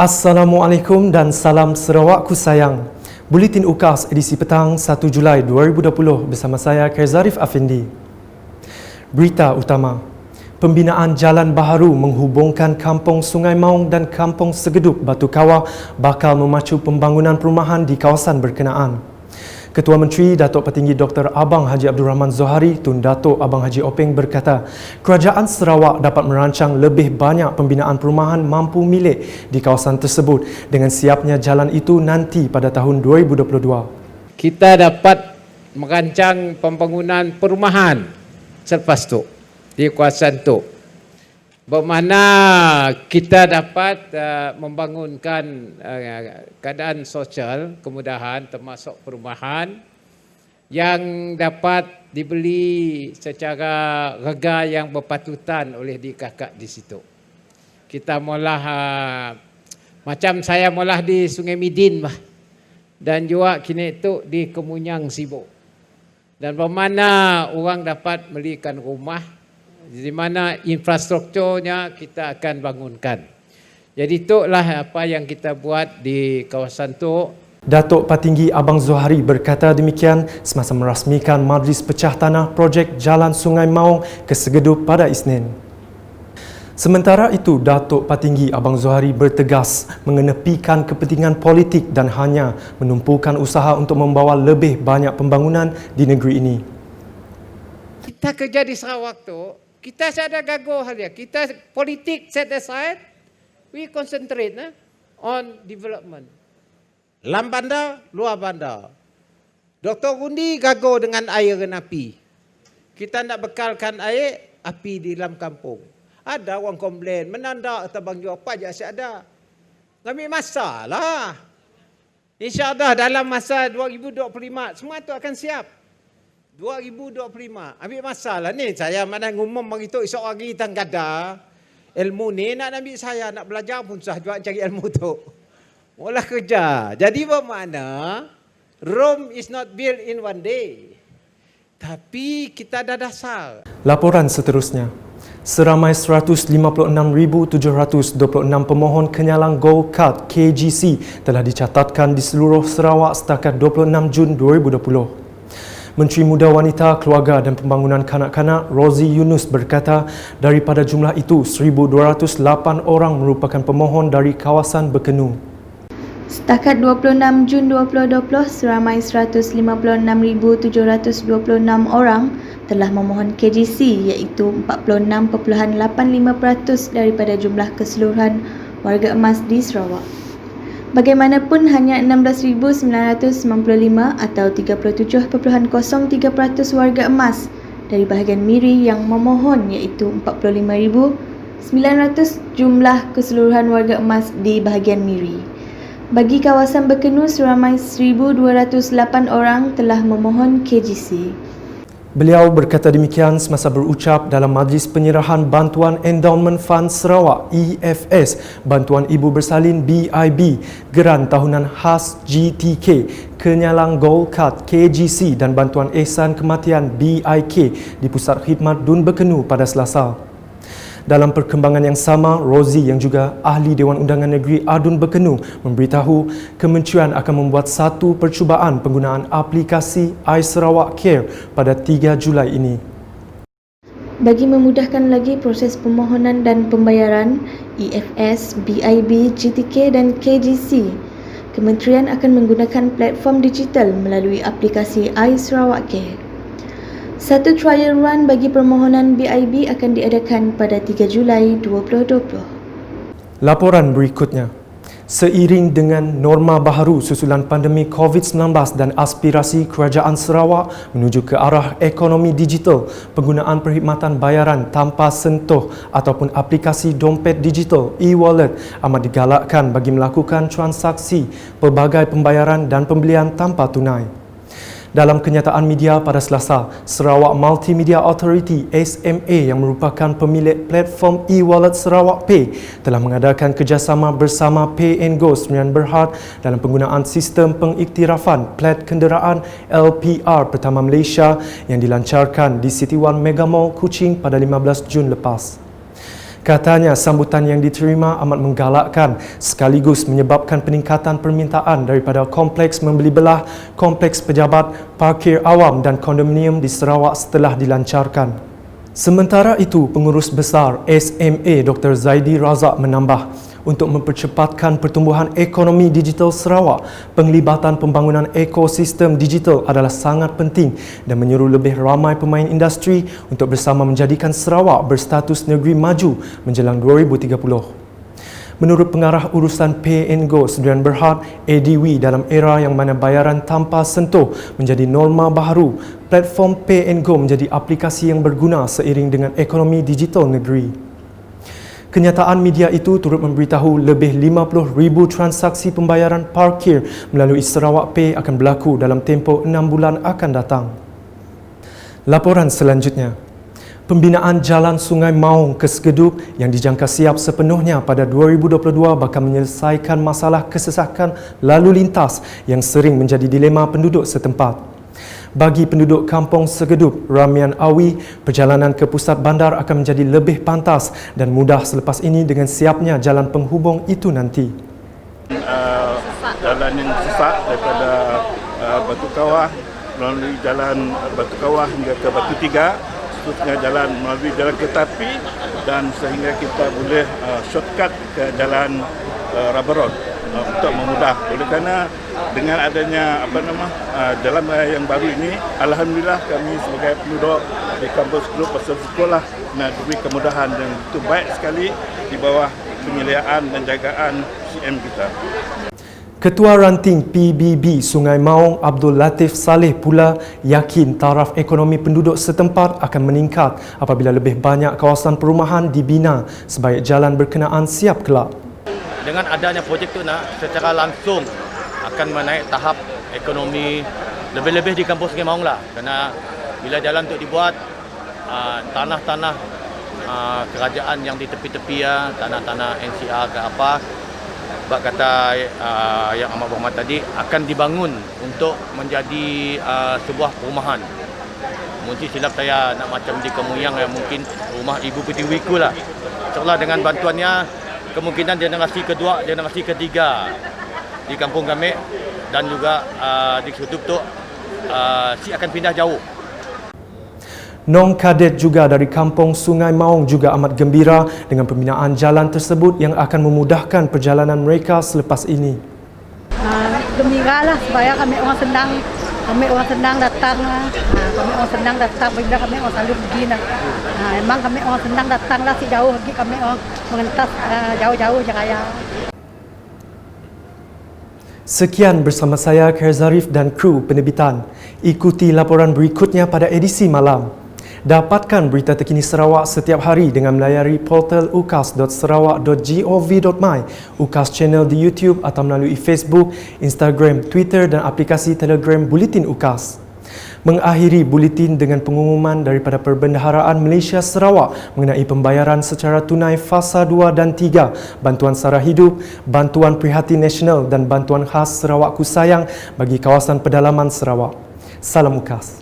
Assalamualaikum dan salam Sarawakku sayang. Buletin UKAS edisi petang 1 Julai 2020 bersama saya Kaizarif Afindi. Berita utama. Pembinaan jalan baharu menghubungkan Kampung Sungai Maung dan Kampung Segeduk Batu Kawah bakal memacu pembangunan perumahan di kawasan berkenaan. Ketua Menteri Datuk Petinggi Dr. Abang Haji Abdul Rahman Zohari Tun Datuk Abang Haji Openg berkata, Kerajaan Sarawak dapat merancang lebih banyak pembinaan perumahan mampu milik di kawasan tersebut dengan siapnya jalan itu nanti pada tahun 2022. Kita dapat merancang pembangunan perumahan selepas tu di kawasan tu. Bermakna kita dapat membangunkan keadaan sosial, kemudahan termasuk perumahan yang dapat dibeli secara rega yang berpatutan oleh kakak di situ. Kita mula macam saya mula di Sungai Midin dan juga kini itu di Kemunyang Sibuk. Dan bermakna orang dapat belikan rumah di mana infrastrukturnya kita akan bangunkan. Jadi itulah apa yang kita buat di kawasan itu. Datuk Patinggi Abang Zohari berkata demikian semasa merasmikan Majlis Pecah Tanah projek Jalan Sungai Maung ke Segeduk pada Isnin. Sementara itu, Datuk Patinggi Abang Zohari bertegas mengenepikan kepentingan politik dan hanya menumpukan usaha untuk membawa lebih banyak pembangunan di negeri ini. Kita kerja di Sarawak tu, kita ada gagal hal dia. Kita politik set aside, we concentrate on development. Dalam bandar, luar bandar. Dr. Gundi gagal dengan air dan api. Kita nak bekalkan air, api di dalam kampung. Ada orang komplain, menandak atau bang jual apa je asyik ada. Ngambil masalah. InsyaAllah dalam masa 2025, semua itu akan siap. 2025. Ambil masalah ni. Saya mana ngumum begitu esok hari tang gada. Ilmu ni nak ambil saya. Nak belajar pun susah juga cari ilmu tu. Mula kerja. Jadi bermakna Rome is not built in one day. Tapi kita ada dasar. Laporan seterusnya. Seramai 156,726 pemohon kenyalang Gold Card KGC telah dicatatkan di seluruh Sarawak setakat 26 Jun 2020. Menteri Muda Wanita, Keluarga dan Pembangunan Kanak-kanak Rozi Yunus berkata daripada jumlah itu 1,208 orang merupakan pemohon dari kawasan berkenu. Setakat 26 Jun 2020, seramai 156,726 orang telah memohon KGC iaitu 46.85% daripada jumlah keseluruhan warga emas di Sarawak. Bagaimanapun hanya 16,995 atau 37.03% warga emas dari bahagian Miri yang memohon iaitu 45,900 jumlah keseluruhan warga emas di bahagian Miri. Bagi kawasan berkenu, seramai 1,208 orang telah memohon KGC. Beliau berkata demikian semasa berucap dalam Majlis Penyerahan Bantuan Endowment Fund Sarawak EFS, Bantuan Ibu Bersalin BIB, Geran Tahunan Khas GTK, Kenyalang Gold Card KGC dan Bantuan Ehsan Kematian BIK di Pusat Khidmat Dun Berkenu pada Selasa. Dalam perkembangan yang sama, Rozi yang juga Ahli Dewan Undangan Negeri Adun Berkenu memberitahu kementerian akan membuat satu percubaan penggunaan aplikasi iSarawak Care pada 3 Julai ini. Bagi memudahkan lagi proses pemohonan dan pembayaran, EFS, BIB, GTK dan KGC, kementerian akan menggunakan platform digital melalui aplikasi iSarawak Care. Satu trial run bagi permohonan BIB akan diadakan pada 3 Julai 2020. Laporan berikutnya. Seiring dengan norma baharu susulan pandemik COVID-19 dan aspirasi Kerajaan Sarawak menuju ke arah ekonomi digital, penggunaan perkhidmatan bayaran tanpa sentuh ataupun aplikasi dompet digital e-wallet amat digalakkan bagi melakukan transaksi pelbagai pembayaran dan pembelian tanpa tunai. Dalam kenyataan media pada Selasa, Sarawak Multimedia Authority SMA yang merupakan pemilik platform e-wallet Sarawak Pay telah mengadakan kerjasama bersama Pay and Go Sdn Bhd dalam penggunaan sistem pengiktirafan plat kenderaan LPR pertama Malaysia yang dilancarkan di City One Mega Mall Kuching pada 15 Jun lepas. Katanya sambutan yang diterima amat menggalakkan sekaligus menyebabkan peningkatan permintaan daripada kompleks membeli belah, kompleks pejabat, parkir awam dan kondominium di Sarawak setelah dilancarkan. Sementara itu, Pengurus Besar SMA Dr. Zaidi Razak menambah, untuk mempercepatkan pertumbuhan ekonomi digital Sarawak, penglibatan pembangunan ekosistem digital adalah sangat penting dan menyuruh lebih ramai pemain industri untuk bersama menjadikan Sarawak berstatus negeri maju menjelang 2030. Menurut Pengarah Urusan Pay and Go Sdn Berhad ADW, dalam era yang mana bayaran tanpa sentuh menjadi norma baharu, platform Pay and Go menjadi aplikasi yang berguna seiring dengan ekonomi digital negeri. Kenyataan media itu turut memberitahu lebih 50,000 transaksi pembayaran parkir melalui Sarawak Pay akan berlaku dalam tempoh 6 bulan akan datang. Laporan selanjutnya. Pembinaan Jalan Sungai Maung ke Sekedup yang dijangka siap sepenuhnya pada 2022 bakal menyelesaikan masalah kesesakan lalu lintas yang sering menjadi dilema penduduk setempat. Bagi penduduk kampung Sekedup, Ramian Awi, perjalanan ke pusat bandar akan menjadi lebih pantas dan mudah selepas ini dengan siapnya jalan penghubung itu nanti. Jalan yang sesak daripada Batu Kawah melalui jalan Batu Kawah hingga ke Batu Tiga, seterusnya jalan melalui jalan Keretapi dan sehingga kita boleh shortcut ke jalan Rubber Road untuk memudah. Oleh kerana dengan adanya jalan raya yang baru ini, alhamdulillah kami sebagai penduduk di kampus Sekedup pasal sekolah diberi kemudahan dan itu baik sekali di bawah penyeliaan dan jagaan CM kita. Ketua Ranting PBB Sungai Maung Abdul Latif Saleh pula yakin taraf ekonomi penduduk setempat akan meningkat apabila lebih banyak kawasan perumahan dibina sebaik jalan berkenaan siap kelak. Dengan adanya projek itu secara langsung akan menaik tahap ekonomi lebih-lebih di kampung Sungai Maung lah. Kerana bila jalan itu dibuat, tanah-tanah kerajaan yang di tepi-tepi tanah-tanah NCR ke apa, sebab kata yang amat berhormat tadi, akan dibangun untuk menjadi sebuah perumahan. Mungkin silap saya nak macam di Kemuyang yang mungkin rumah Ibu Pertiwiku lah. InsyaAllah dengan bantuannya, kemungkinan generasi kedua, generasi ketiga di kampung kami dan juga di Sekedup tu akan pindah jauh. Nong Kadet juga dari kampung Sungai Maung juga amat gembira dengan pembinaan jalan tersebut yang akan memudahkan perjalanan mereka selepas ini. Gembira lah supaya kami orang senang datang kami orang senang datang bila kami orang selalu pergi memang kami orang senang datang lah si jauh lagi kami orang mengentas jauh-jauh je raya. Sekian bersama saya Khair Zarif dan kru penerbitan. Ikuti laporan berikutnya pada edisi malam. Dapatkan berita terkini Sarawak setiap hari dengan melayari portal ukas.sarawak.gov.my, UKAS channel di YouTube atau melalui Facebook, Instagram, Twitter dan aplikasi Telegram Buletin UKAS. Mengakhiri buletin dengan pengumuman daripada Perbendaharaan Malaysia Sarawak mengenai pembayaran secara tunai fasa 2 dan 3, bantuan sara hidup, bantuan prihatin nasional dan bantuan khas Sarawak Ku Sayang bagi kawasan pedalaman Sarawak. Salam UKAS.